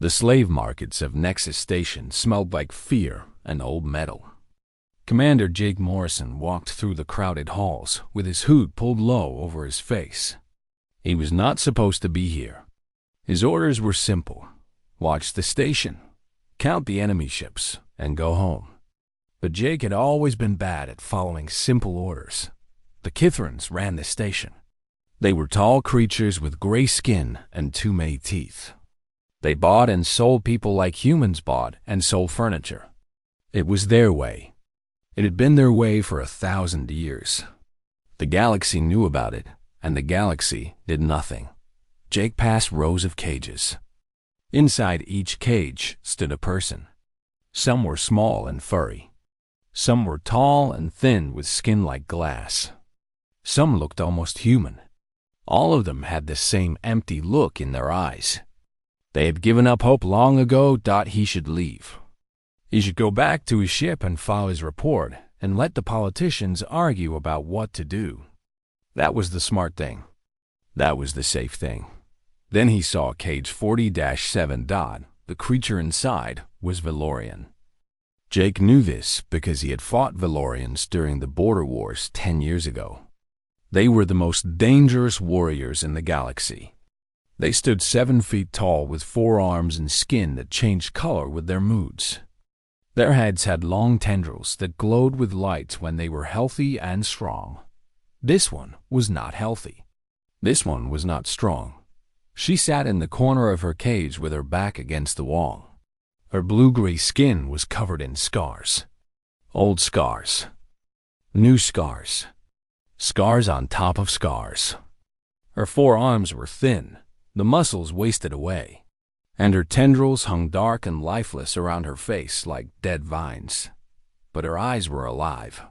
The slave markets of Nexus Station smelled like fear and old metal. Commander Jake Morrison walked through the crowded halls with his hood pulled low over his face. He was not supposed to be here. His orders were simple. Watch the station, count the enemy ships, and go home. But Jake had always been bad at following simple orders. The Kithrans ran the station. They were tall creatures with gray skin and too many teeth. They bought and sold people like humans bought and sold furniture. It was their way. It had been their way for 1,000 years. The galaxy knew about it, and the galaxy did nothing. Jake passed rows of cages. Inside each cage stood a person. Some were small and furry. Some were tall and thin with skin like glass. Some looked almost human. All of them had the same empty look in their eyes. They had given up hope long ago that he should leave. He should go back to his ship and file his report and let the politicians argue about what to do. That was the smart thing. That was the safe thing. Then he saw cage 40-7. The creature inside was Valorian. Jake knew this because he had fought Valorians during the Border Wars 10 years ago. They were the most dangerous warriors in the galaxy. They stood 7 feet tall with 4 arms and skin that changed color with their moods. Their heads had long tendrils that glowed with light when they were healthy and strong. This one was not healthy. This one was not strong. She sat in the corner of her cage with her back against the wall. Her blue-gray skin was covered in scars. Old scars. New scars. Scars on top of scars. Her 4 arms were thin, the muscles wasted away, and her tendrils hung dark and lifeless around her face like dead vines. But her eyes were alive.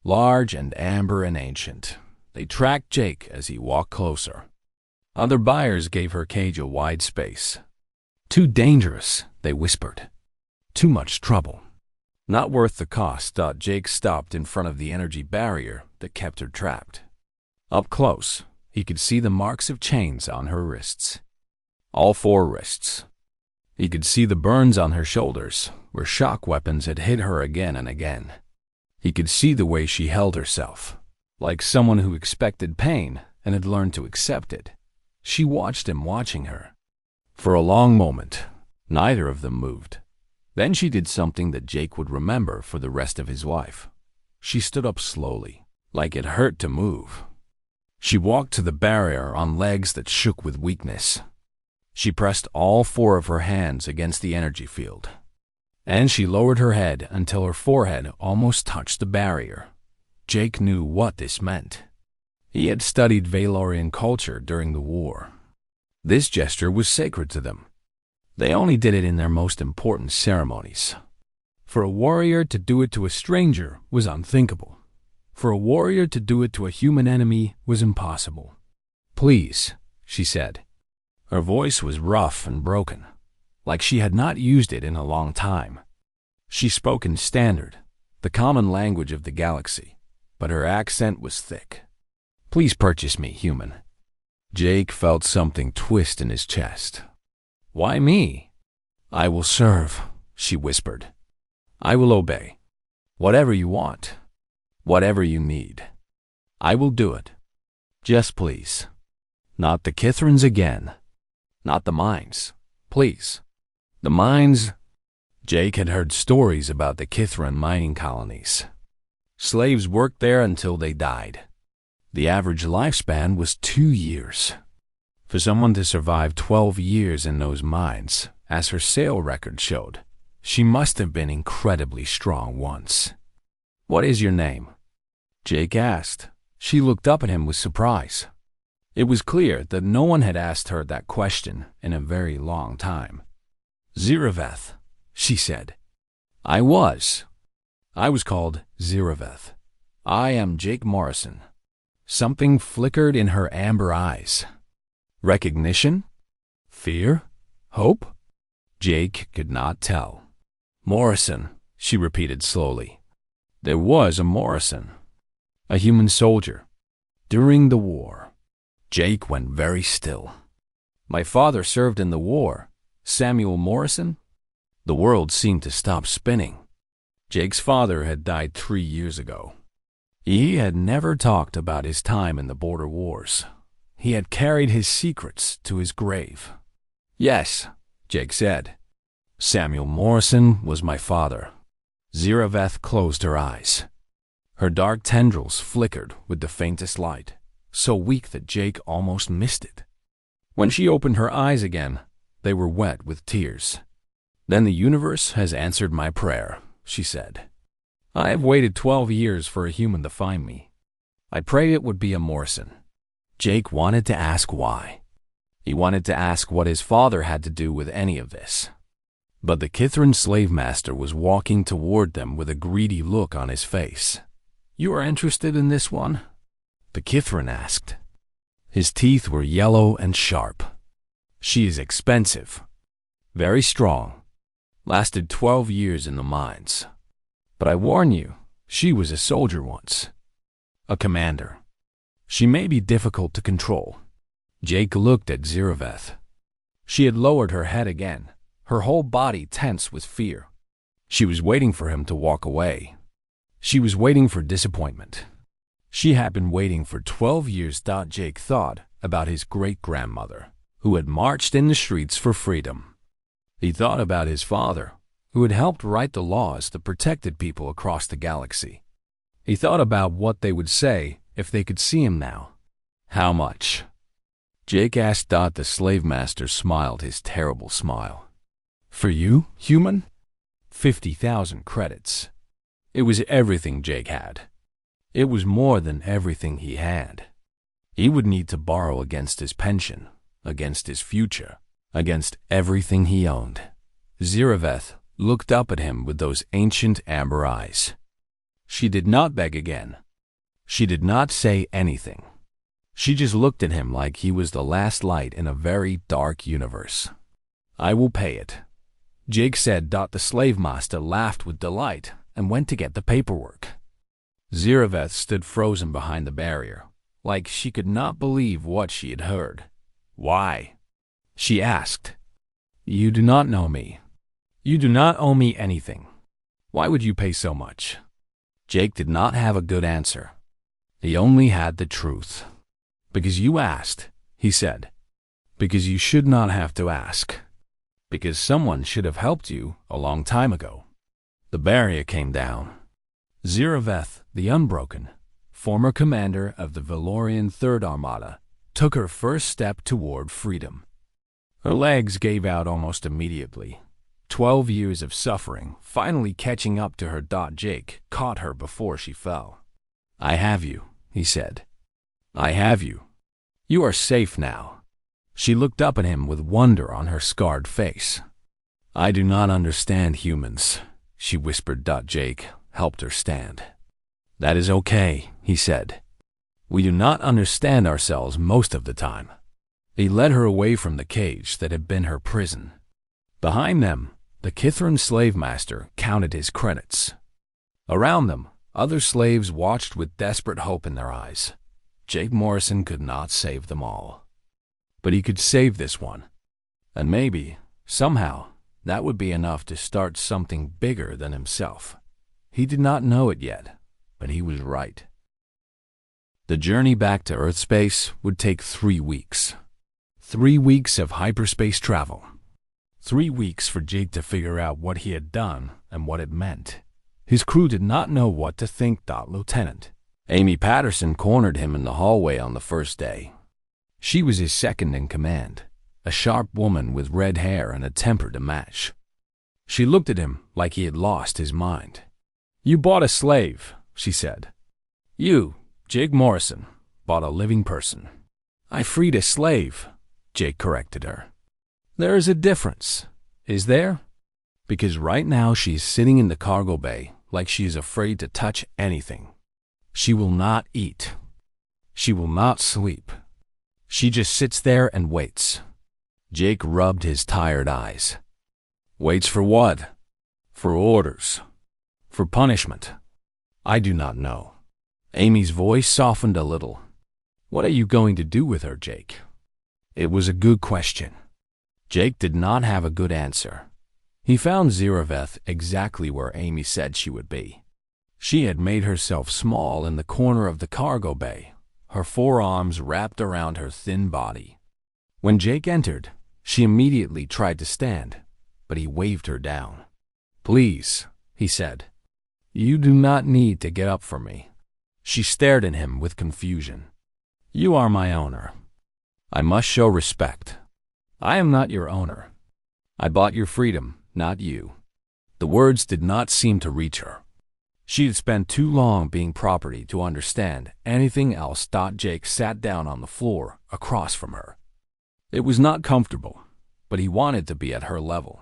Large and amber and ancient, they tracked Jake as he walked closer. Other buyers gave her cage a wide space. Too dangerous, they whispered. Too much trouble. Not worth the cost. Jake stopped in front of the energy barrier that kept her trapped. Up close, he could see the marks of chains on her wrists. All 4 wrists. He could see the burns on her shoulders, where shock weapons had hit her again and again. He could see the way she held herself, like someone who expected pain and had learned to accept it. She watched him watching her. For a long moment, neither of them moved. Then she did something that Jake would remember for the rest of his life. She stood up slowly, like it hurt to move. She walked to the barrier on legs that shook with weakness. She pressed all 4 of her hands against the energy field, and she lowered her head until her forehead almost touched the barrier. Jake knew what this meant. He had studied Valorian culture during the war. This gesture was sacred to them. They only did it in their most important ceremonies. For a warrior to do it to a stranger was unthinkable. For a warrior to do it to a human enemy was impossible. "Please," she said. Her voice was rough and broken, like she had not used it in a long time. She spoke in standard, the common language of the galaxy, but her accent was thick. "Please purchase me, human." Jake felt something twist in his chest. "Why me?" "I will serve," she whispered. "I will obey. Whatever you want, whatever you need, I will do it. Just please. Not the Kithrans again. Not the mines. Please. The mines." Jake had heard stories about the Kithran mining colonies. Slaves worked there until they died. The average lifespan was 2 years. For someone to survive 12 years in those mines, as her sale record showed, she must have been incredibly strong once. "What is your name?" Jake asked. She looked up at him with surprise. It was clear that no one had asked her that question in a very long time. "Ziraveth," she said. I was called Ziraveth. "I am Jake Morrison." Something flickered in her amber eyes. Recognition? Fear? Hope? Jake could not tell. "Morrison," she repeated slowly. "There was a Morrison. A human soldier. During the war." Jake went very still. "My father served in the war," Samuel Morrison? The world seemed to stop spinning. Jake's father had died 3 years ago. He had never talked about his time in the border wars. He had carried his secrets to his grave. Yes, Jake said. Samuel Morrison was my father. Ziraveth closed her eyes. Her dark tendrils flickered with the faintest light, so weak that Jake almost missed it. When she opened her eyes again, they were wet with tears. Then the universe has answered my prayer, she said. I have waited 12 years for a human to find me. I prayed it would be a Morrison. Jake wanted to ask why. He wanted to ask what his father had to do with any of this. But the Kithran slave master was walking toward them with a greedy look on his face. You are interested in this one? The Kithran asked. His teeth were yellow and sharp. She is expensive. Very strong. Lasted 12 years in the mines. But I warn you, she was a soldier once. A commander. She may be difficult to control. Jake looked at Ziraveth. She had lowered her head again, her whole body tense with fear. She was waiting for him to walk away. She was waiting for disappointment. She had been waiting for 12 years. Jake thought about his great-grandmother, who had marched in the streets for freedom. He thought about his father, who had helped write the laws that protected people across the galaxy. He thought about what they would say if they could see him now. How much? Jake asked. The slave master smiled his terrible smile. For you, human? 50,000 credits. It was everything Jake had. It was more than everything he had. He would need to borrow against his pension, against his future, against everything he owned. Ziraveth looked up at him with those ancient amber eyes. She did not beg again. She did not say anything. She just looked at him like he was the last light in a very dark universe. I will pay it, Jake said. The slave master laughed with delight and went to get the paperwork. Ziraveth stood frozen behind the barrier, like she could not believe what she had heard. Why? She asked. You do not know me. You do not owe me anything. Why would you pay so much? Jake did not have a good answer. He only had the truth. Because you asked, he said. Because you should not have to ask. Because someone should have helped you a long time ago. The barrier came down. Ziraveth, the Unbroken, former commander of the Valorian Third Armada, took her first step toward freedom. Her legs gave out almost immediately. 12 years of suffering finally catching up to her. Jake caught her before she fell. I have you, he said. I have you. You are safe now. She looked up at him with wonder on her scarred face. I do not understand humans, she whispered. Jake helped her stand. That is okay, he said. We do not understand ourselves most of the time. He led her away from the cage that had been her prison. Behind them, the Kithran slave master counted his credits. Around them, other slaves watched with desperate hope in their eyes. Jake Morrison could not save them all. But he could save this one. And maybe, somehow, that would be enough to start something bigger than himself. He did not know it yet, but he was right. The journey back to Earth space would take 3 weeks. 3 weeks of hyperspace travel. 3 weeks for Jake to figure out what he had done and what it meant. His crew did not know what to think. Lieutenant Amy Patterson cornered him in the hallway on the first day. She was his second in command, a sharp woman with red hair and a temper to match. She looked at him like he had lost his mind. You bought a slave, she said. You, Jake Morrison, bought a living person. I freed a slave, Jake corrected her. There is a difference, is there? Because right now she's sitting in the cargo bay like she is afraid to touch anything. She will not eat. She will not sleep. She just sits there and waits. Jake rubbed his tired eyes. Waits for what? For orders. For punishment. I do not know. Amy's voice softened a little. What are you going to do with her, Jake? It was a good question. Jake did not have a good answer. He found Ziraveth exactly where Amy said she would be. She had made herself small in the corner of the cargo bay, her forearms wrapped around her thin body. When Jake entered, she immediately tried to stand, but he waved her down. "Please," he said. "You do not need to get up for me." She stared at him with confusion. "You are my owner. I must show respect. I am not your owner. I bought your freedom, not you." The words did not seem to reach her. She had spent too long being property to understand anything else. Jake sat down on the floor across from her. It was not comfortable, but he wanted to be at her level.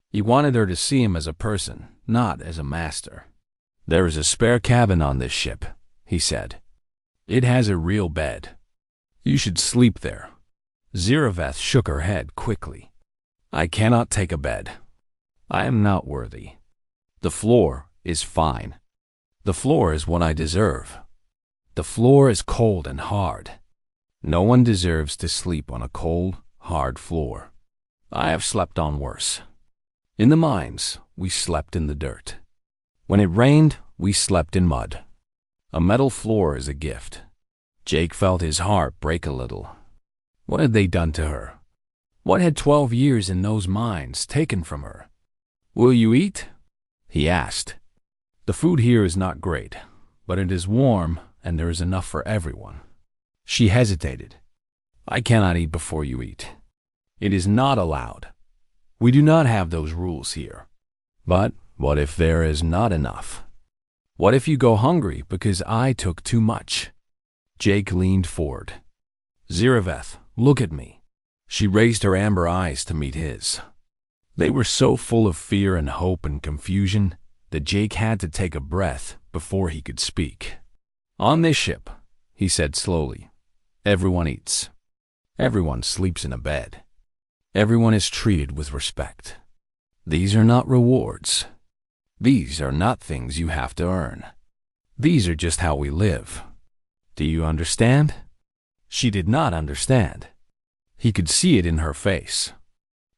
He wanted her to see him as a person, not as a master. "There is a spare cabin on this ship," he said. "It has a real bed. You should sleep there." Ziraveth shook her head quickly. "I cannot take a bed. I am not worthy. The floor is fine. The floor is what I deserve. The floor is cold and hard. No one deserves to sleep on a cold, hard floor. I have slept on worse. In the mines, we slept in the dirt. When it rained, we slept in mud. A metal floor is a gift." Jake felt his heart break a little. What had they done to her? What had 12 years in those mines taken from her? "Will you eat?" he asked. "The food here is not great, but it is warm and there is enough for everyone." She hesitated. "I cannot eat before you eat. It is not allowed. We do not have those rules here. But what if there is not enough? What if you go hungry because I took too much?" Jake leaned forward. "Ziraveth, look at me." She raised her amber eyes to meet his. They were so full of fear and hope and confusion that Jake had to take a breath before he could speak. "On this ship," he said slowly, "everyone eats. Everyone sleeps in a bed. Everyone is treated with respect. These are not rewards. These are not things you have to earn. These are just how we live. Do you understand?" She did not understand. He could see it in her face.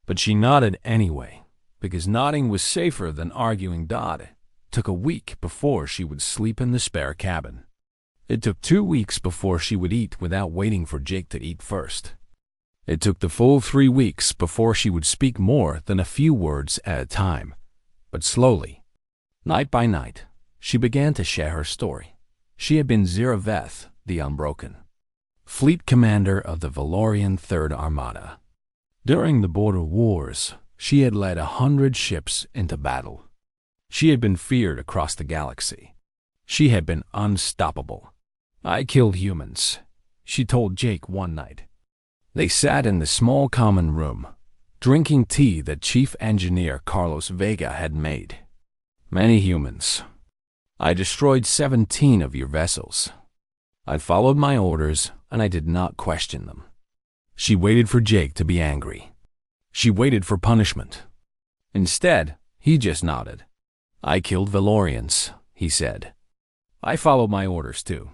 But she nodded anyway, because nodding was safer than arguing. It took a week before she would sleep in the spare cabin. It took 2 weeks before she would eat without waiting for Jake to eat first. It took the full 3 weeks before she would speak more than a few words at a time. But slowly, night by night, she began to share her story. She had been Ziraveth the Unbroken, fleet commander of the Valorian Third Armada. During the border wars, she had led 100 ships into battle. She had been feared across the galaxy. She had been unstoppable. "I killed humans," she told Jake one night. They sat in the small common room, drinking tea that Chief Engineer Carlos Vega had made. "Many humans. I destroyed 17 of your vessels. I followed my orders, and I did not question them." She waited for Jake to be angry. She waited for punishment. Instead, he just nodded. "I killed Valorians," he said. "I followed my orders too.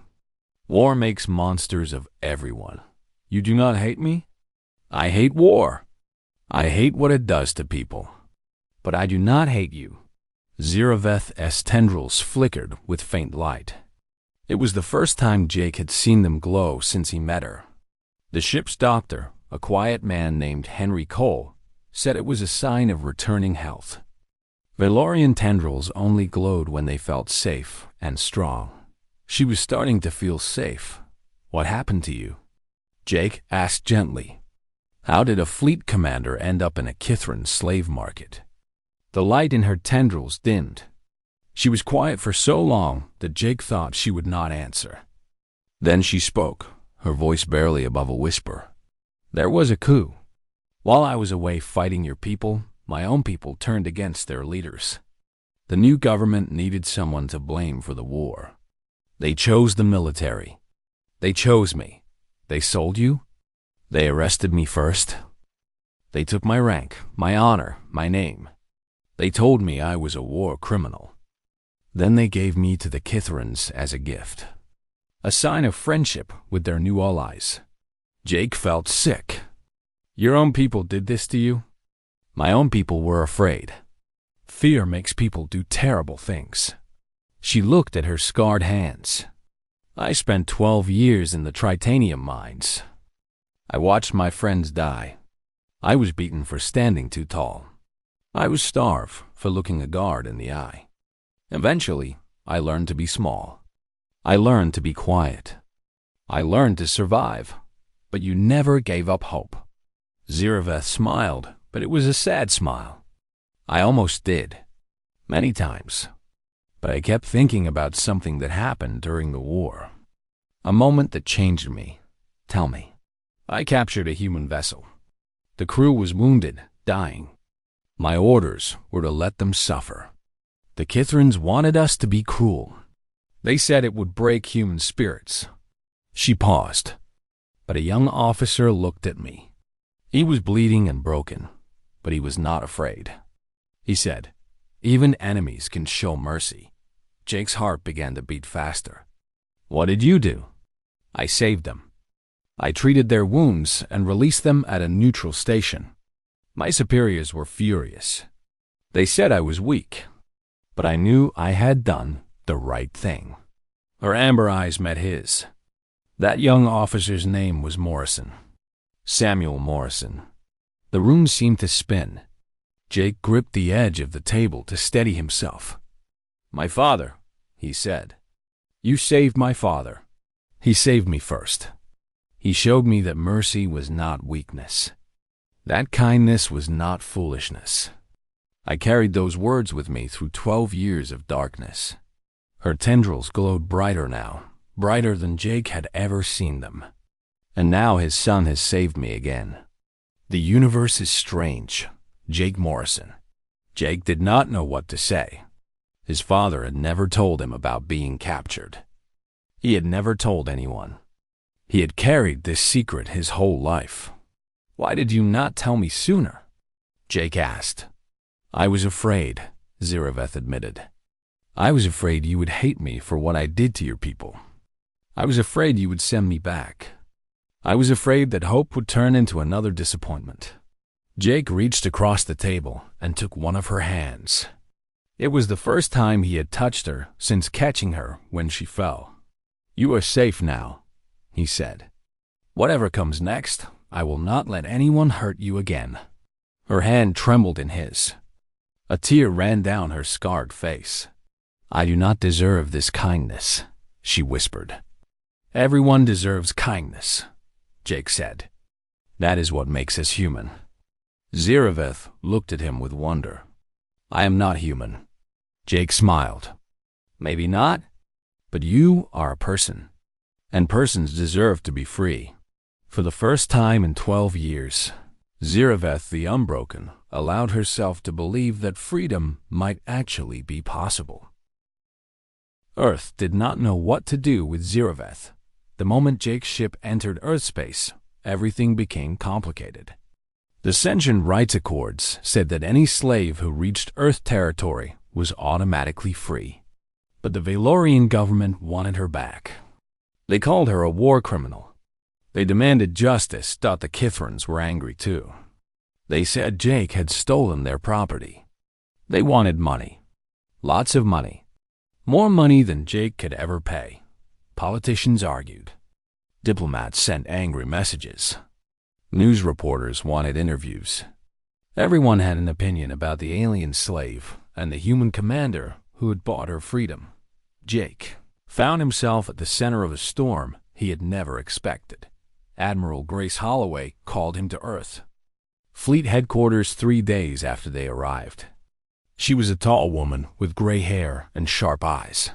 War makes monsters of everyone. You do not hate me? I hate war. I hate what it does to people. But I do not hate you." Ziraveth's tendrils flickered with faint light. It was the first time Jake had seen them glow since he met her. The ship's doctor, a quiet man named Henry Cole, said it was a sign of returning health. Valorian tendrils only glowed when they felt safe and strong. She was starting to feel safe. "What happened to you?" Jake asked gently. How did a fleet commander end up in a Kithran slave market? The light in her tendrils dimmed. She was quiet for so long that Jake thought she would not answer. Then she spoke, her voice barely above a whisper. "There was a coup. While I was away fighting your people, my own people turned against their leaders. The new government needed someone to blame for the war. They chose the military. They chose me. They sold you. They arrested me first. They took my rank, my honor, my name. They told me I was a war criminal. Then they gave me to the Kithrans as a gift, a sign of friendship with their new allies." Jake felt sick. Your own people did this to you? My own people were afraid. Fear makes people do terrible things. She looked at her scarred hands. I spent 12 years in the titanium mines. I watched my friends die. I was beaten for standing too tall. I was starved for looking a guard in the eye. Eventually, I learned to be small. I learned to be quiet. I learned to survive, but you never gave up hope. Ziraveth smiled, but it was a sad smile. I almost did, many times. But I kept thinking about something that happened during the war. A moment that changed me. Tell me. I captured a human vessel. The crew was wounded, dying. My orders were to let them suffer. The Kithrans wanted us to be cruel. They said it would break human spirits. She paused, but a young officer looked at me. He was bleeding and broken, but he was not afraid. He said, "Even enemies can show mercy." Jake's heart began to beat faster. "What did you do?" "I saved them. I treated their wounds and released them at a neutral station. My superiors were furious. They said I was weak, but I knew I had done the right thing." Her amber eyes met his. That young officer's name was Morrison. Samuel Morrison. The room seemed to spin. Jake gripped the edge of the table to steady himself. "My father," he said. "You saved my father. He saved me first. He showed me that mercy was not weakness. That kindness was not foolishness. I carried those words with me through 12 years of darkness." Her tendrils glowed brighter now, brighter than Jake had ever seen them. "And now his son has saved me again. The universe is strange." Jake Morrison. Jake did not know what to say. His father had never told him about being captured. He had never told anyone. He had carried this secret his whole life. "Why did you not tell me sooner?" Jake asked. "I was afraid," Ziraveth admitted. "I was afraid you would hate me for what I did to your people. I was afraid you would send me back. I was afraid that hope would turn into another disappointment." Jake reached across the table and took one of her hands. It was the first time he had touched her since catching her when she fell. "You are safe now," he said. "Whatever comes next, I will not let anyone hurt you again." Her hand trembled in his. A tear ran down her scarred face. "I do not deserve this kindness," she whispered. "Everyone deserves kindness," Jake said. "That is what makes us human." Ziraveth looked at him with wonder. "I am not human." Jake smiled. "Maybe not, but you are a person, and persons deserve to be free." For the first time in 12 years, Ziraveth the Unbroken allowed herself to believe that freedom might actually be possible. Earth did not know what to do with Ziraveth. The moment Jake's ship entered Earth space, everything became complicated. The Sentient Rights Accords said that any slave who reached Earth territory was automatically free. But the Valorian government wanted her back. They called her a war criminal. They demanded justice, thought the Kithrans were angry too. They said Jake had stolen their property. They wanted money. Lots of money. More money than Jake could ever pay. Politicians argued. Diplomats sent angry messages. News reporters wanted interviews. Everyone had an opinion about the alien slave and the human commander who had bought her freedom. Jake found himself at the center of a storm he had never expected. Admiral Grace Holloway called him to Earth. Fleet headquarters 3 days after they arrived. She was a tall woman with gray hair and sharp eyes.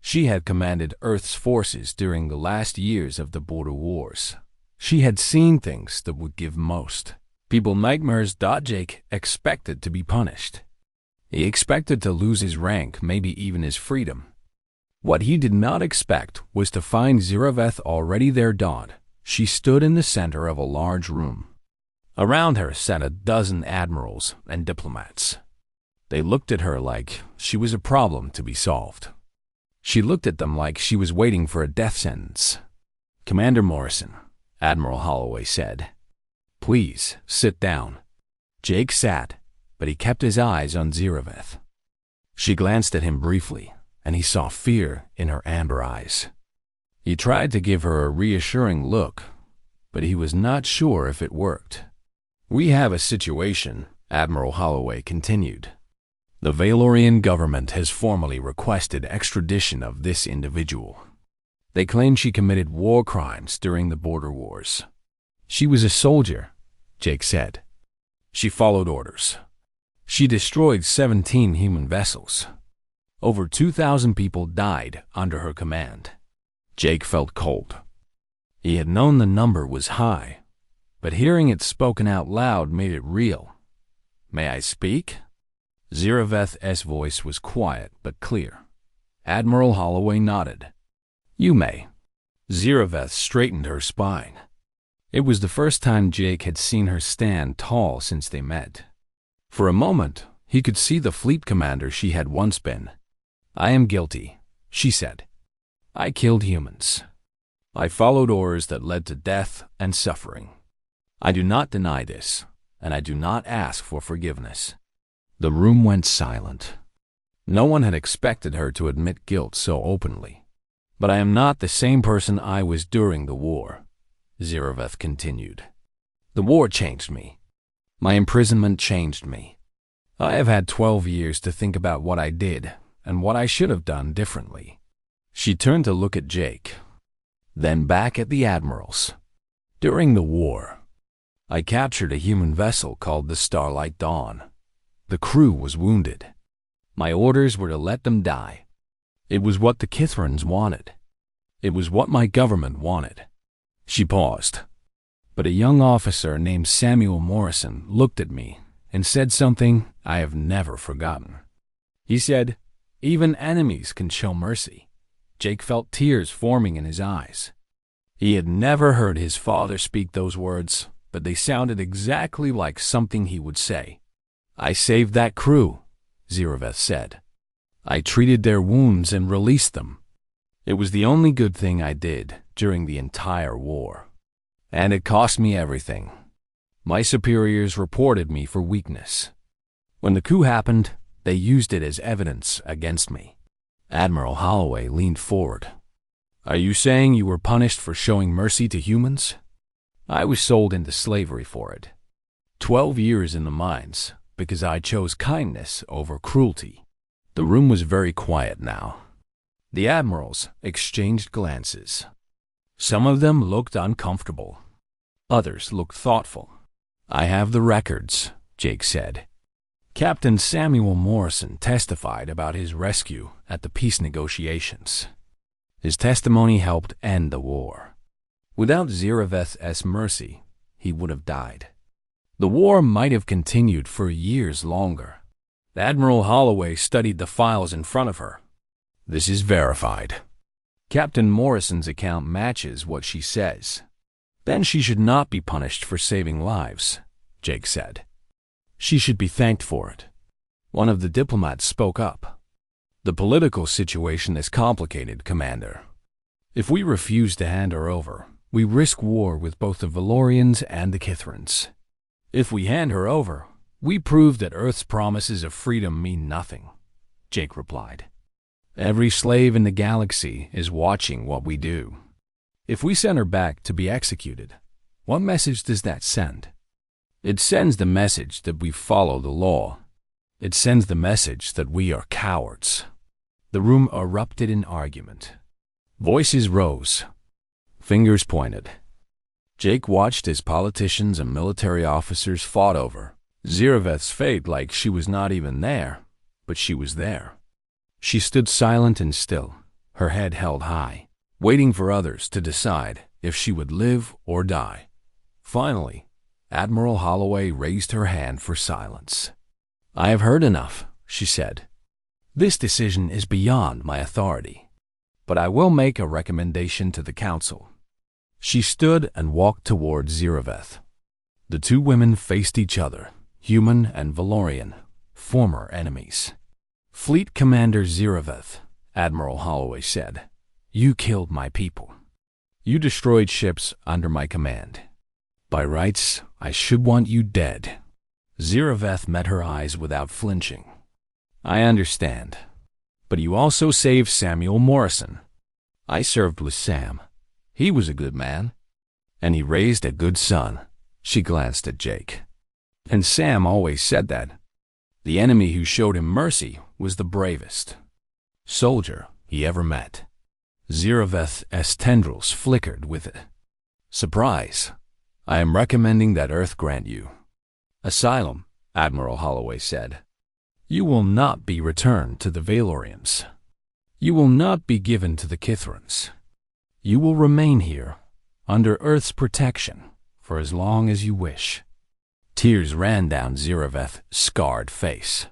She had commanded Earth's forces during the last years of the border wars. She had seen things that would give most people nightmares. Jake expected to be punished. He expected to lose his rank, maybe even his freedom. What he did not expect was to find Ziraveth already there. She stood in the center of a large room. Around her sat a dozen admirals and diplomats. They looked at her like she was a problem to be solved. She looked at them like she was waiting for a death sentence. "Commander Morrison," Admiral Holloway said, Please, sit down. Jake sat, but he kept his eyes on Zireveth. She glanced at him briefly, and he saw fear in her amber eyes. He tried to give her a reassuring look, but he was not sure if it worked. We have a situation, Admiral Holloway continued. The Valorian government has formally requested extradition of this individual. They claim she committed war crimes during the border wars. She was a soldier, Jake said. She followed orders. She destroyed 17 human vessels. Over 2,000 people died under her command. Jake felt cold. He had known the number was high, but hearing it spoken out loud made it real. May I speak? Zireveth's voice was quiet but clear. Admiral Holloway nodded. You may. Zireveth straightened her spine. It was the first time Jake had seen her stand tall since they met. For a moment, he could see the fleet commander she had once been. I am guilty, she said. I killed humans. I followed orders that led to death and suffering. I do not deny this, and I do not ask for forgiveness. The room went silent. No one had expected her to admit guilt so openly. But I am not the same person I was during the war, Zireveth continued. The war changed me. My imprisonment changed me. I have had 12 years to think about what I did and what I should have done differently. She turned to look at Jake, then back at the admirals. During the war, I captured a human vessel called the Starlight Dawn. The crew was wounded. My orders were to let them die. It was what the Kithrans wanted. It was what my government wanted. She paused, but a young officer named Samuel Morrison looked at me and said something I have never forgotten. He said, even enemies can show mercy. Jake felt tears forming in his eyes. He had never heard his father speak those words, but they sounded exactly like something he would say. I saved that crew, Zireveth said. I treated their wounds and released them. It was the only good thing I did during the entire war. And it cost me everything. My superiors reported me for weakness. When the coup happened, they used it as evidence against me. Admiral Holloway leaned forward. Are you saying you were punished for showing mercy to humans? I was sold into slavery for it. 12 years in the mines, because I chose kindness over cruelty. The room was very quiet now. The admirals exchanged glances. Some of them looked uncomfortable. Others looked thoughtful. I have the records, Jake said. Captain Samuel Morrison testified about his rescue at the peace negotiations. His testimony helped end the war. Without Zireveth's mercy, he would have died. The war might have continued for years longer. Admiral Holloway studied the files in front of her. This is verified. Captain Morrison's account matches what she says. Then she should not be punished for saving lives, Jake said. She should be thanked for it. One of the diplomats spoke up. The political situation is complicated, Commander. If we refuse to hand her over, we risk war with both the Valorians and the Kithrans. If we hand her over, we prove that Earth's promises of freedom mean nothing, Jake replied. Every slave in the galaxy is watching what we do. If we send her back to be executed, what message does that send? It sends the message that we follow the law. It sends the message that we are cowards. The room erupted in argument. Voices rose. Fingers pointed. Jake watched as politicians and military officers fought over Zireveth's fate like she was not even there, but she was there. She stood silent and still, her head held high, waiting for others to decide if she would live or die. Finally, Admiral Holloway raised her hand for silence. I have heard enough, she said. This decision is beyond my authority, but I will make a recommendation to the Council. She stood and walked toward Zireveth. The two women faced each other, human and Valorian, former enemies. Fleet Commander Zireveth, Admiral Holloway said, you killed my people. You destroyed ships under my command. By rights, I should want you dead. Ziraveth met her eyes without flinching. I understand. But you also saved Samuel Morrison. I served with Sam. He was a good man. And he raised a good son. She glanced at Jake. And Sam always said that. The enemy who showed him mercy was the bravest soldier he ever met. Ziraveth's tendrils flickered with it. Surprise. I am recommending that Earth grant you asylum, Admiral Holloway said. You will not be returned to the Valorians. You will not be given to the Kithrans. You will remain here, under Earth's protection, for as long as you wish. Tears ran down Ziraveth's scarred face.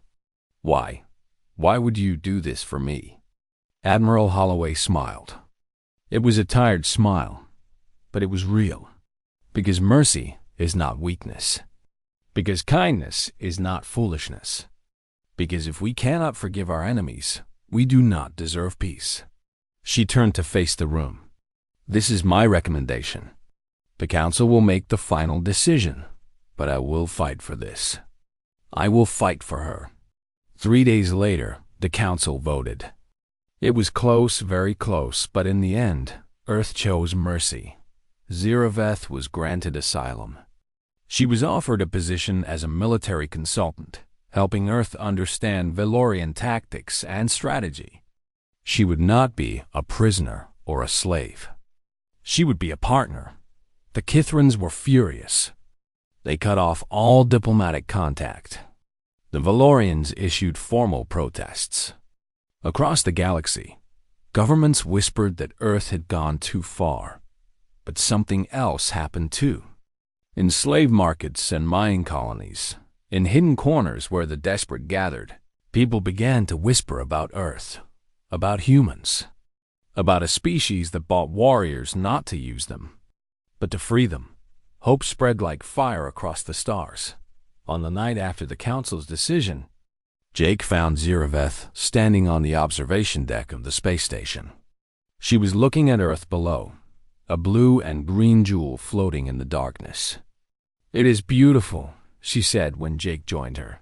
Why? Why would you do this for me? Admiral Holloway smiled. It was a tired smile, but it was real. Because mercy is not weakness. Because kindness is not foolishness. Because if we cannot forgive our enemies, we do not deserve peace. She turned to face the room. This is my recommendation. The Council will make the final decision, but I will fight for this. I will fight for her. 3 days later, the Council voted. It was close, very close, but in the end, Earth chose mercy. Ziraveth was granted asylum. She was offered a position as a military consultant, helping Earth understand Valorian tactics and strategy. She would not be a prisoner or a slave. She would be a partner. The Kithrans were furious. They cut off all diplomatic contact. The Valorians issued formal protests. Across the galaxy, governments whispered that Earth had gone too far. But something else happened too. In slave markets and mining colonies, in hidden corners where the desperate gathered, people began to whisper about Earth, about humans, about a species that bought warriors not to use them, but to free them. Hope spread like fire across the stars. On the night after the Council's decision, Jake found Ziraveth standing on the observation deck of the space station. She was looking at Earth below, a blue and green jewel floating in the darkness. It is beautiful, she said when Jake joined her.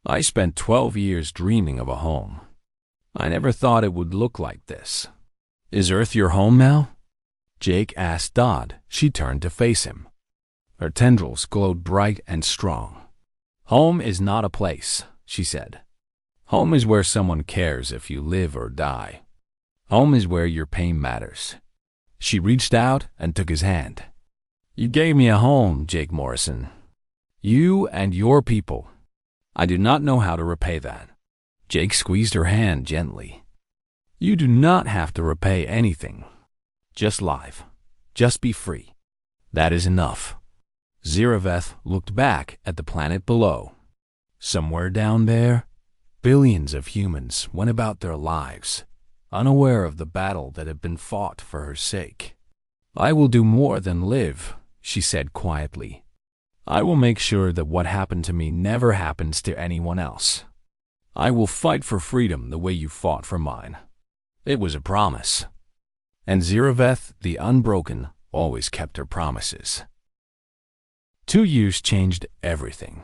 I spent 12 years dreaming of a home. I never thought it would look like this. Is Earth your home now? Jake asked Dodd. She turned to face him. Her tendrils glowed bright and strong. Home is not a place, she said. Home is where someone cares if you live or die. Home is where your pain matters. She reached out and took his hand. You gave me a home, Jake Morrison. You and your people. I do not know how to repay that. Jake squeezed her hand gently. You do not have to repay anything. Just live. Just be free. That is enough. Ziraveth looked back at the planet below. Somewhere down there, billions of humans went about their lives, unaware of the battle that had been fought for her sake. I will do more than live, she said quietly. I will make sure that what happened to me never happens to anyone else. I will fight for freedom the way you fought for mine. It was a promise. And Ziraveth, the unbroken, always kept her promises. 2 years changed everything.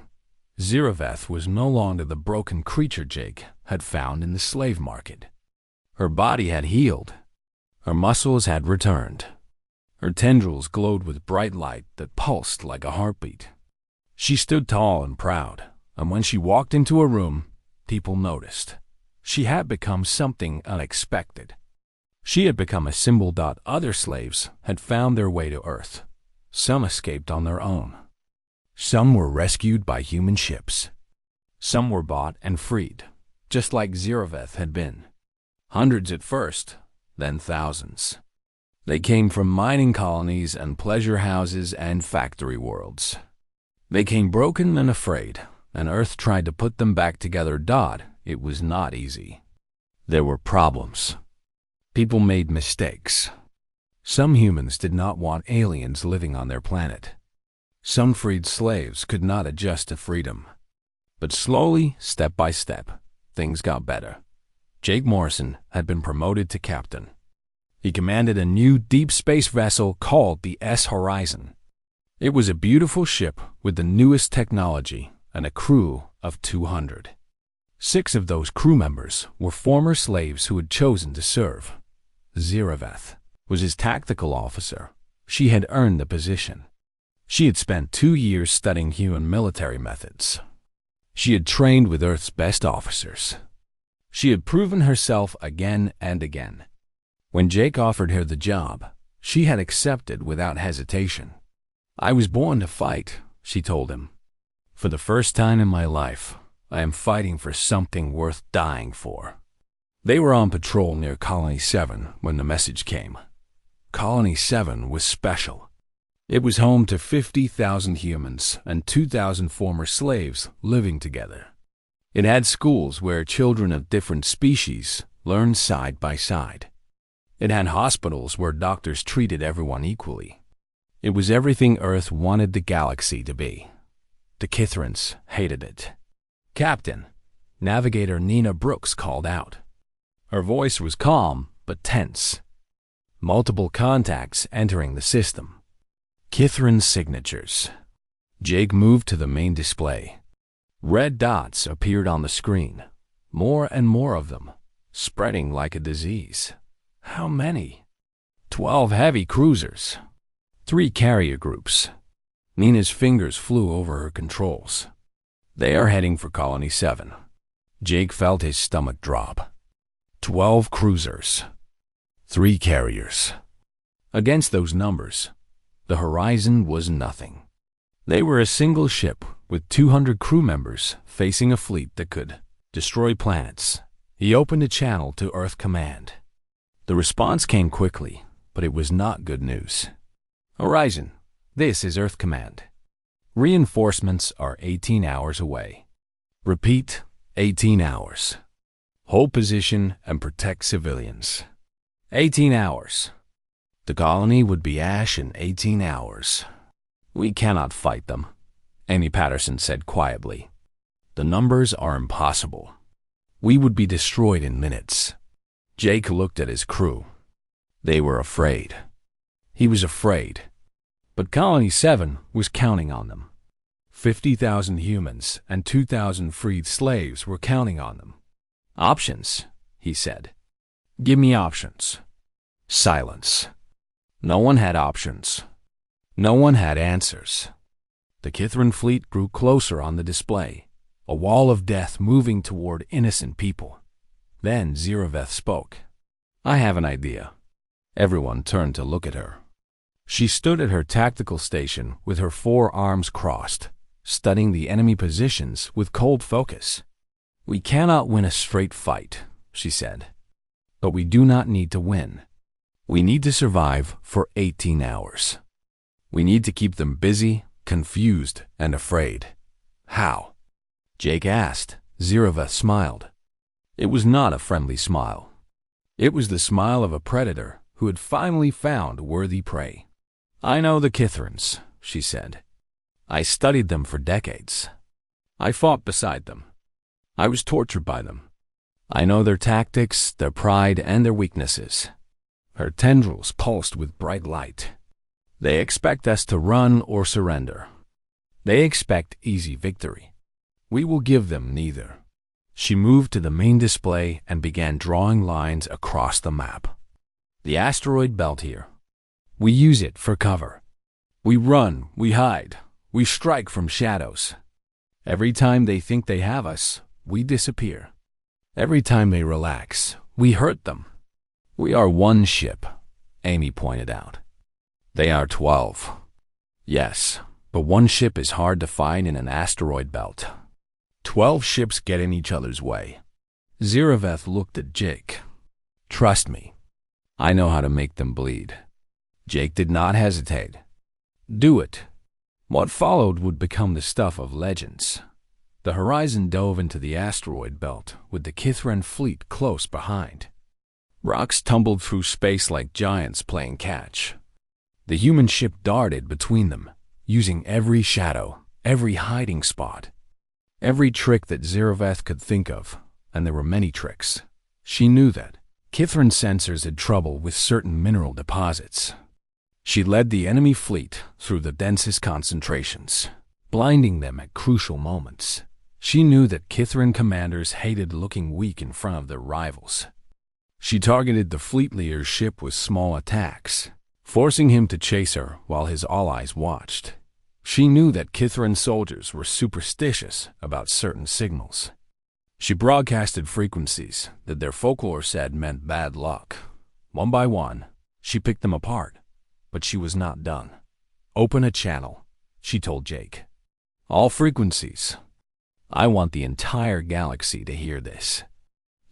Ziraveth was no longer the broken creature Jake had found in the slave market. Her body had healed. Her muscles had returned. Her tendrils glowed with bright light that pulsed like a heartbeat. She stood tall and proud, and when she walked into a room, people noticed. She had become something unexpected. She had become a symbol. Other slaves had found their way to Earth. Some escaped on their own. Some were rescued by human ships. Some were bought and freed, just like Ziraveth had been. Hundreds at first, then thousands. They came from mining colonies and pleasure houses and factory worlds. They came broken and afraid, and Earth tried to put them back together. It was not easy. There were problems. People made mistakes. Some humans did not want aliens living on their planet. Some freed slaves could not adjust to freedom. But slowly, step by step, things got better. Jake Morrison had been promoted to captain. He commanded a new deep space vessel called the S Horizon. It was a beautiful ship with the newest technology and a crew of 200. 6 of those crew members were former slaves who had chosen to serve. Ziravath was his tactical officer. She had earned the position. She had spent 2 years studying human military methods. She had trained with Earth's best officers. She had proven herself again and again. When Jake offered her the job, she had accepted without hesitation. "I was born to fight," she told him. "For the first time in my life, I am fighting for something worth dying for." They were on patrol near Colony 7 when the message came. Colony 7 was special. It was home to 50,000 humans and 2,000 former slaves living together. It had schools where children of different species learned side by side. It had hospitals where doctors treated everyone equally. It was everything Earth wanted the galaxy to be. The Kithrans hated it. "Captain," Navigator Nina Brooks called out. Her voice was calm but tense. Multiple contacts entering the system. Kithran signatures. Jake moved to the main display. Red dots appeared on the screen, more and more of them, spreading like a disease. How many? 12 heavy cruisers. 3 carrier groups. Nina's fingers flew over her controls. They are heading for Colony 7. Jake felt his stomach drop. 12 cruisers. 3 carriers. Against those numbers, the horizon was nothing. They were a single ship with 200 crew members facing a fleet that could destroy planets. He opened a channel to Earth Command. The response came quickly, but it was not good news. "Horizon, this is Earth Command. Reinforcements are 18 hours away. Repeat, 18 hours. Hold position and protect civilians. 18 hours. The colony would be ash in 18 hours. We cannot fight them," Amy Patterson said quietly. "The numbers are impossible. We would be destroyed in minutes." Jake looked at his crew. They were afraid. He was afraid. But Colony 7 was counting on them. 50,000 humans and 2,000 freed slaves were counting on them. "Options," he said. "Give me options." Silence. No one had options. No one had answers. The Kithran fleet grew closer on the display, a wall of death moving toward innocent people. Then Ziraveth spoke. "I have an idea." Everyone turned to look at her. She stood at her tactical station with her 4 arms crossed, studying the enemy positions with cold focus. "We cannot win a straight fight," she said. "But we do not need to win. We need to survive for 18 hours. We need to keep them busy, confused, and afraid." "How?" Jake asked. Ziraveth smiled. It was not a friendly smile. It was the smile of a predator who had finally found worthy prey. "I know the Kithrans," she said. "I studied them for decades. I fought beside them. I was tortured by them. I know their tactics, their pride, and their weaknesses." Her tendrils pulsed with bright light. "They expect us to run or surrender. They expect easy victory. We will give them neither." She moved to the main display and began drawing lines across the map. "The asteroid belt here. We use it for cover. We run, we hide, we strike from shadows. Every time they think they have us, we disappear. Every time they relax, we hurt them. We are one ship," Amy pointed out. "They are 12. Yes, but one ship is hard to find in an asteroid belt. 12 ships get in each other's way." Ziraveth looked at Jake. "Trust me. I know how to make them bleed." Jake did not hesitate. "Do it." What followed would become the stuff of legends. The horizon dove into the asteroid belt with the Kithran fleet close behind. Rocks tumbled through space like giants playing catch. The human ship darted between them, using every shadow, every hiding spot, every trick that Ziraveth could think of, and there were many tricks. She knew that. Kithran sensors had trouble with certain mineral deposits. She led the enemy fleet through the densest concentrations, blinding them at crucial moments. She knew that Kithran commanders hated looking weak in front of their rivals. She targeted the fleet leader's ship with small attacks, forcing him to chase her while his allies watched. She knew that Kithran soldiers were superstitious about certain signals. She broadcasted frequencies that their folklore said meant bad luck. One by one, she picked them apart, but she was not done. "Open a channel," she told Jake. "All frequencies. I want the entire galaxy to hear this."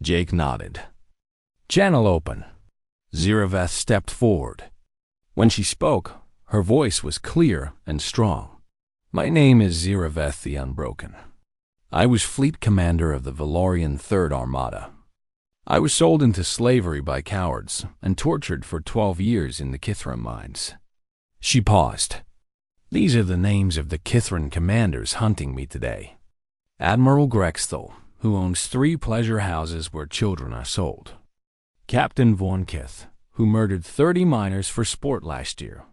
Jake nodded. "Channel open." Ziraveth stepped forward. When she spoke, her voice was clear and strong. "My name is Ziraveth the Unbroken. I was fleet commander of the Valorian Third Armada. I was sold into slavery by cowards and tortured for 12 years in the Kithran mines." She paused. "These are the names of the Kithran commanders hunting me today. Admiral Grexthal, who owns 3 pleasure houses where children are sold. Captain Vornkith, who murdered 30 miners for sport last year.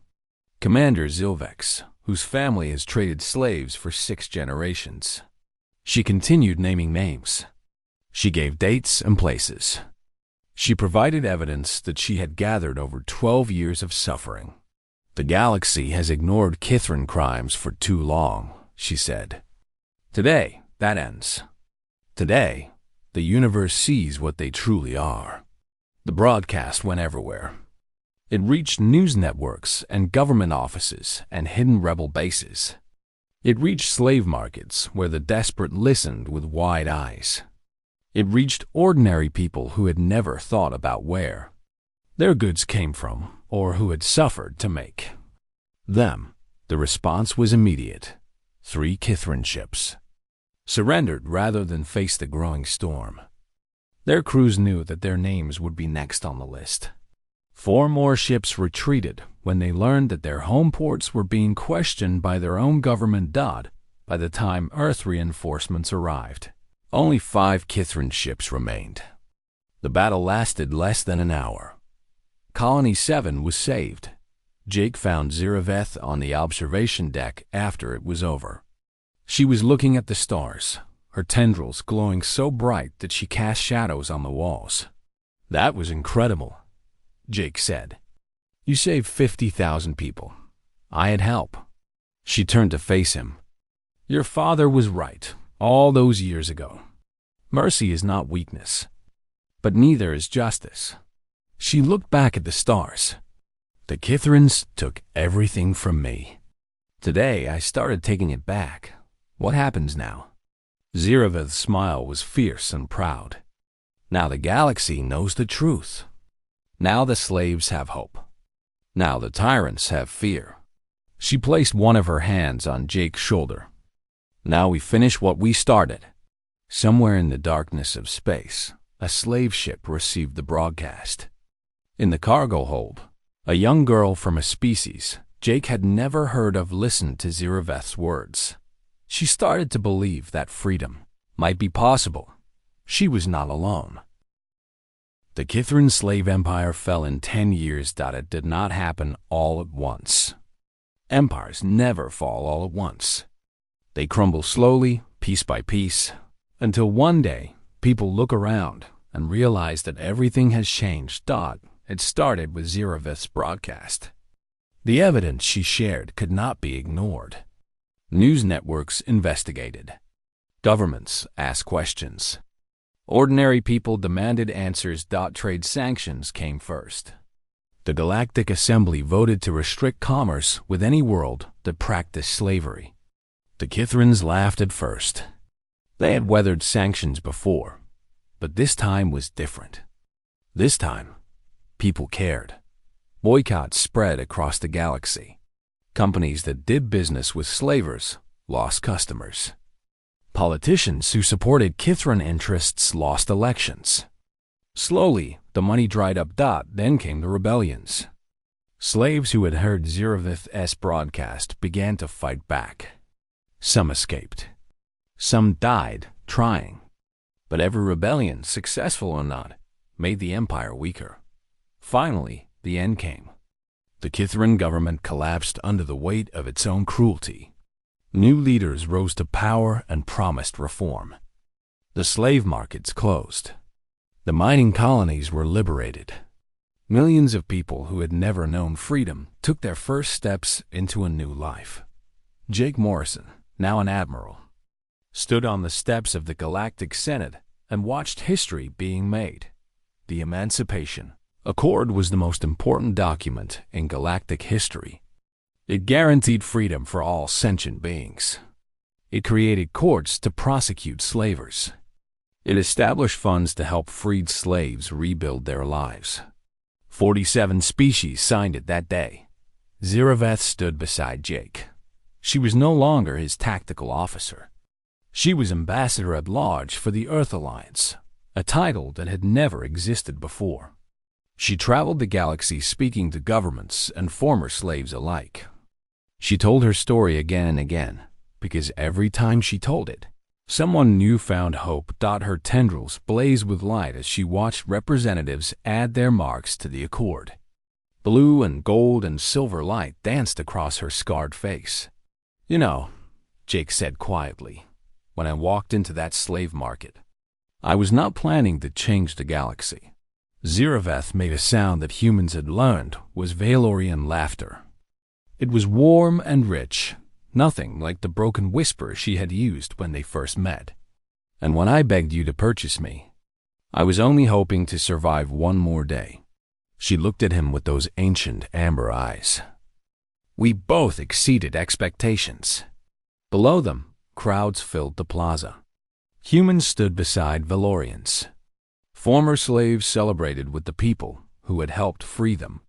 Commander Zilvex, whose family has traded slaves for 6 generations." She continued naming names. She gave dates and places. She provided evidence that she had gathered over 12 years of suffering. "The galaxy has ignored Kithran crimes for too long," she said. "Today, that ends. Today, the universe sees what they truly are." The broadcast went everywhere. It reached news networks and government offices and hidden rebel bases. It reached slave markets where the desperate listened with wide eyes. It reached ordinary people who had never thought about where their goods came from or who had suffered to make them. The response was immediate. 3 Kithran ships surrendered rather than face the growing storm. Their crews knew that their names would be next on the list. 4 more ships retreated when they learned that their home ports were being questioned by their own government by the time Earth reinforcements arrived. Only 5 Kithran ships remained. The battle lasted less than an hour. Colony 7 was saved. Jake found Ziraveth on the observation deck after it was over. She was looking at the stars, her tendrils glowing so bright that she cast shadows on the walls. "That was incredible," Jake said. "You saved 50,000 people. I had help." She turned to face him. "Your father was right all those years ago. Mercy is not weakness, but neither is justice." She looked back at the stars. "The Kithrans took everything from me. Today I started taking it back. What happens now?" Ziraveth's smile was fierce and proud. "Now the galaxy knows the truth. Now the slaves have hope. Now the tyrants have fear." She placed one of her hands on Jake's shoulder. "Now we finish what we started." Somewhere in the darkness of space, a slave ship received the broadcast. In the cargo hold, a young girl from a species Jake had never heard of listened to Ziraveth's words. She started to believe that freedom might be possible. She was not alone. The Kithran slave empire fell in 10 years. It did not happen all at once. Empires never fall all at once. They crumble slowly, piece by piece, until one day people look around and realize that everything has changed. It started with Ziraveth's broadcast. The evidence she shared could not be ignored. News networks investigated. Governments asked questions. Ordinary people demanded answers. Trade sanctions came first. The Galactic Assembly voted to restrict commerce with any world that practiced slavery. The Kithrans laughed at first. They had weathered sanctions before, but this time was different. This time, people cared. Boycotts spread across the galaxy. Companies that did business with slavers lost customers. Politicians who supported Kithran interests lost elections. Slowly, the money dried up. Then came the rebellions. Slaves who had heard Ziraveth's broadcast began to fight back. Some escaped. Some died trying. But every rebellion, successful or not, made the empire weaker. Finally, the end came. The Kithran government collapsed under the weight of its own cruelty. New leaders rose to power and promised reform. The slave markets closed. The mining colonies were liberated. Millions of people who had never known freedom took their first steps into a new life. Jake Morrison, now an admiral, stood on the steps of the Galactic Senate and watched history being made. The Emancipation Accord was the most important document in galactic history. It guaranteed freedom for all sentient beings. It created courts to prosecute slavers. It established funds to help freed slaves rebuild their lives. 47 species signed it that day. Ziraveth stood beside Jake. She was no longer his tactical officer. She was ambassador at large for the Earth Alliance, a title that had never existed before. She traveled the galaxy speaking to governments and former slaves alike. She told her story again and again, because every time she told it, someone new found hope. Her tendrils blazed with light as she watched representatives add their marks to the accord. Blue and gold and silver light danced across her scarred face. "You know," Jake said quietly, "when I walked into that slave market, I was not planning to change the galaxy." Ziraveth made a sound that humans had learned was Valorian laughter. It was warm and rich, nothing like the broken whisper she had used when they first met. "And when I begged you to purchase me, I was only hoping to survive one more day." She looked at him with those ancient amber eyes. "We both exceeded expectations." Below them, crowds filled the plaza. Humans stood beside Valorians. Former slaves celebrated with the people who had helped free them.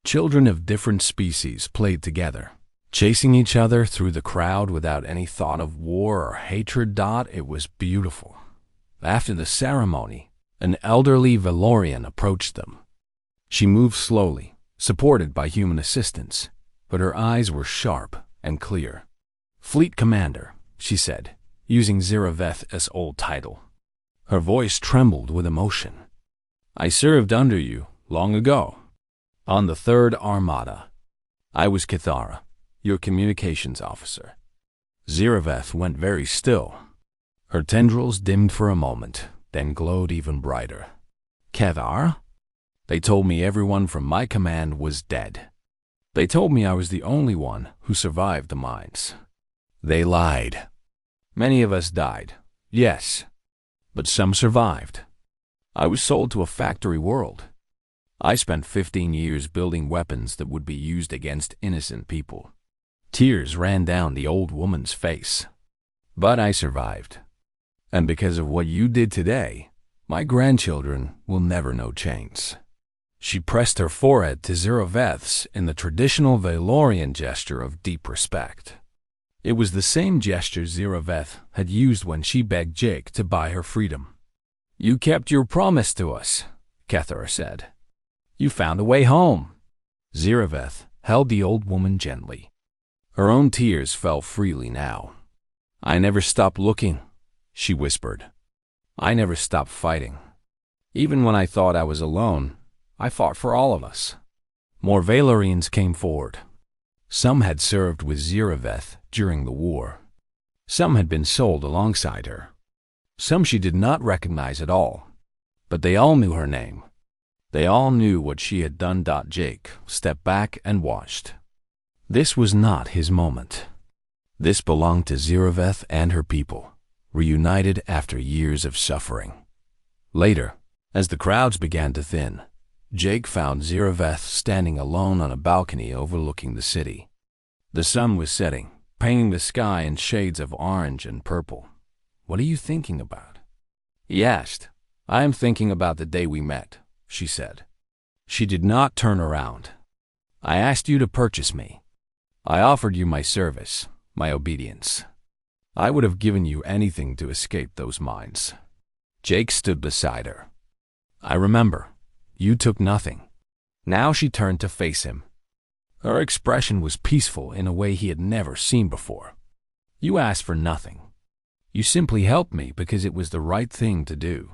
Children of different species played together, chasing each other through the crowd without any thought of war or hatred. It was beautiful. After the ceremony, an elderly Valorian approached them. She moved slowly, supported by human assistants, but her eyes were sharp and clear. "Fleet Commander," she said, using Ziraveth's old title. Her voice trembled with emotion. "I served under you long ago, on the Third Armada. I was Kithara, your communications officer." Ziraveth went very still. Her tendrils dimmed for a moment, then glowed even brighter. "Kithara? They told me everyone from my command was dead. They told me I was the only one who survived the mines. They lied. Many of us died, yes, but some survived. I was sold to a factory world. I spent 15 years building weapons that would be used against innocent people." Tears ran down the old woman's face. "But I survived. And because of what you did today, my grandchildren will never know chains." She pressed her forehead to Ziraveth's in the traditional Valorian gesture of deep respect. It was the same gesture Ziraveth had used when she begged Jake to buy her freedom. "You kept your promise to us," Kethara said. "You found a way home." Ziraveth held the old woman gently. Her own tears fell freely now. "I never stopped looking," she whispered. "I never stopped fighting. Even when I thought I was alone, I fought for all of us." More Valorians came forward. Some had served with Ziraveth during the war. Some had been sold alongside her. Some she did not recognize at all. But they all knew her name. They all knew what she had done. Jake stepped back and watched. This was not his moment. This belonged to Ziraveth and her people, reunited after years of suffering. Later, as the crowds began to thin, Jake found Ziraveth standing alone on a balcony overlooking the city. The sun was setting, painting the sky in shades of orange and purple. "What are you thinking about?" he asked. "I am thinking about the day we met," she said. She did not turn around. "I asked you to purchase me. I offered you my service, my obedience. I would have given you anything to escape those mines." Jake stood beside her. "I remember. You took nothing." Now she turned to face him. Her expression was peaceful in a way he had never seen before. "You asked for nothing. You simply helped me because it was the right thing to do."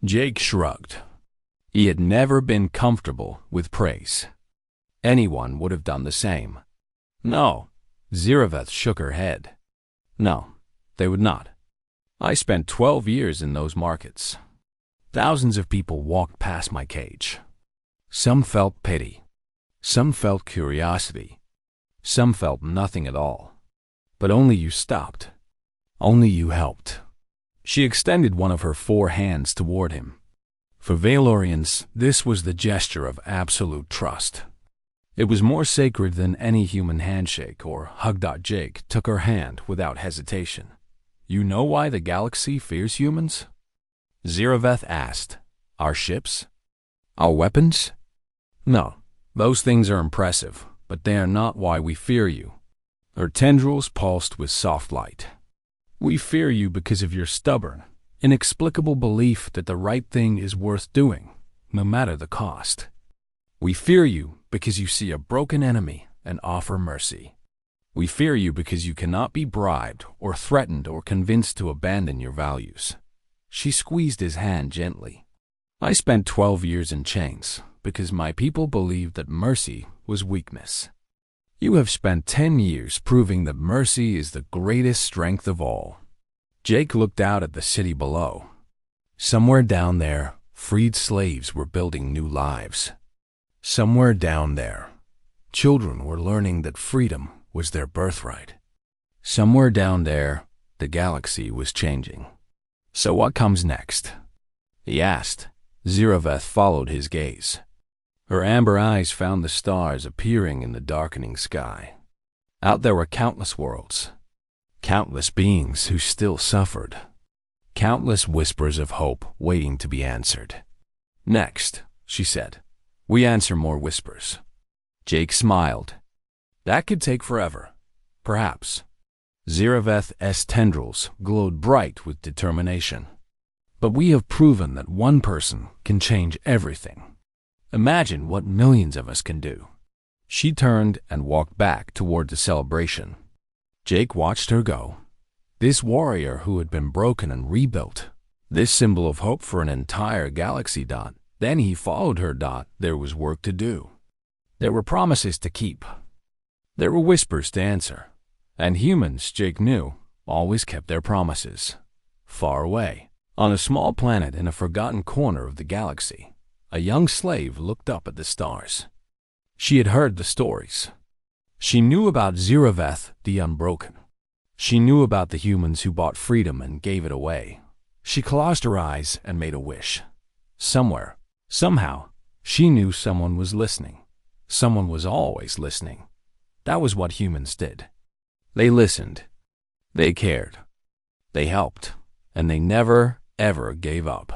Jake shrugged. He had never been comfortable with praise. Anyone would have done the same. No, Ziraveth shook her head. No, they would not. I spent 12 years in those markets. Thousands of people walked past my cage. Some felt pity. Some felt curiosity. Some felt nothing at all. But only you stopped. Only you helped. She extended one of her 4 hands toward him. For Valorians, this was the gesture of absolute trust. It was more sacred than any human handshake or hug. Jake took her hand without hesitation. You know why the galaxy fears humans? Ziraveth asked. Our ships? Our weapons? No, those things are impressive, but they are not why we fear you. Her tendrils pulsed with soft light. We fear you because of your stubborn, inexplicable belief that the right thing is worth doing, no matter the cost. We fear you because you see a broken enemy and offer mercy. We fear you because you cannot be bribed or threatened or convinced to abandon your values. She squeezed his hand gently. I spent 12 years in chains because my people believed that mercy was weakness. You have spent 10 years proving that mercy is the greatest strength of all. Jake looked out at the city below. Somewhere down there, freed slaves were building new lives. Somewhere down there, children were learning that freedom was their birthright. Somewhere down there, the galaxy was changing. So what comes next? He asked. Ziraveth followed his gaze. Her amber eyes found the stars appearing in the darkening sky. Out there were countless worlds, countless beings who still suffered, countless whispers of hope waiting to be answered. Next, she said, we answer more whispers. Jake smiled. That could take forever, perhaps. Ziraveth's tendrils glowed bright with determination. But we have proven that one person can change everything. Imagine what millions of us can do. She turned and walked back toward the celebration. Jake watched her go. This warrior who had been broken and rebuilt. This symbol of hope for an entire galaxy. Then he followed her. There was work to do. There were promises to keep. There were whispers to answer. And humans, Jake knew, always kept their promises. Far away, on a small planet in a forgotten corner of the galaxy, a young slave looked up at the stars. She had heard the stories. She knew about Ziraveth the Unbroken. She knew about the humans who bought freedom and gave it away. She closed her eyes and made a wish. Somewhere, somehow, she knew someone was listening. Someone was always listening. That was what humans did. They listened. They cared. They helped. And they never, ever gave up.